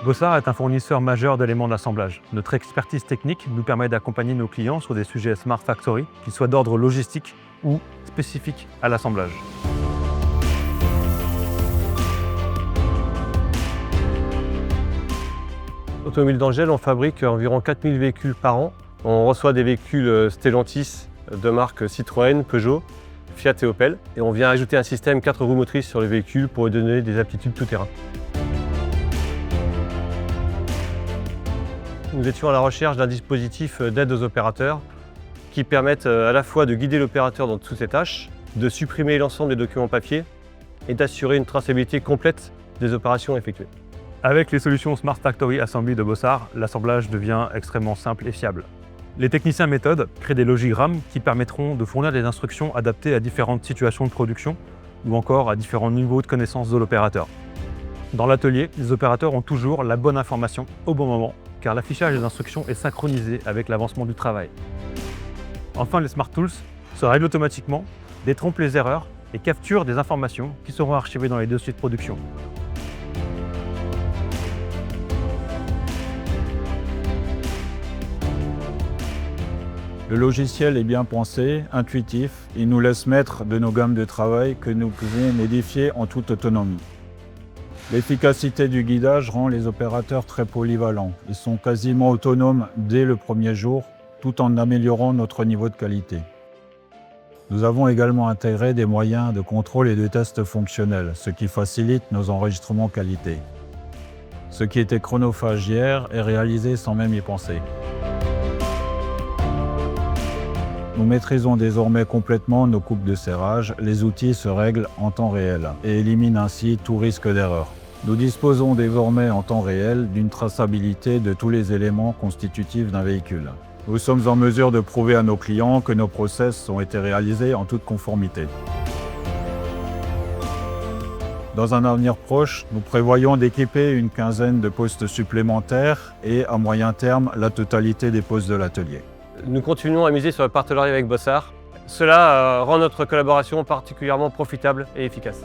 Bossard est un fournisseur majeur d'éléments d'assemblage. Notre expertise technique nous permet d'accompagner nos clients sur des sujets Smart Factory, qu'ils soient d'ordre logistique ou spécifiques à l'assemblage. Automobile d'Angèle, on fabrique environ 4000 véhicules par an. On reçoit des véhicules Stellantis de marque Citroën, Peugeot, Fiat et Opel. Et on vient ajouter un système 4 roues motrices sur les véhicules pour lui donner des aptitudes tout-terrain. Nous étions à la recherche d'un dispositif d'aide aux opérateurs qui permette à la fois de guider l'opérateur dans toutes ses tâches, de supprimer l'ensemble des documents papier et d'assurer une traçabilité complète des opérations effectuées. Avec les solutions Smart Factory Assembly de Bossard, l'assemblage devient extrêmement simple et fiable. Les techniciens méthode créent des logigrammes qui permettront de fournir des instructions adaptées à différentes situations de production ou encore à différents niveaux de connaissance de l'opérateur. Dans l'atelier, les opérateurs ont toujours la bonne information au bon moment, car l'affichage des instructions est synchronisé avec l'avancement du travail. Enfin, les Smart Tools se règlent automatiquement, détrompent les erreurs et capturent des informations qui seront archivées dans les dossiers de production. Le logiciel est bien pensé, intuitif, il nous laisse maître de nos gammes de travail que nous pouvons modifier en toute autonomie. L'efficacité du guidage rend les opérateurs très polyvalents. Ils sont quasiment autonomes dès le premier jour, tout en améliorant notre niveau de qualité. Nous avons également intégré des moyens de contrôle et de tests fonctionnels, ce qui facilite nos enregistrements qualité. Ce qui était chronophage hier est réalisé sans même y penser. Nous maîtrisons désormais complètement nos coupes de serrage, les outils se règlent en temps réel et éliminent ainsi tout risque d'erreur. Nous disposons désormais en temps réel d'une traçabilité de tous les éléments constitutifs d'un véhicule. Nous sommes en mesure de prouver à nos clients que nos process ont été réalisés en toute conformité. Dans un avenir proche, nous prévoyons d'équiper une quinzaine de postes supplémentaires et à moyen terme, la totalité des postes de l'atelier. Nous continuons à miser sur le partenariat avec Bossard. Cela rend notre collaboration particulièrement profitable et efficace.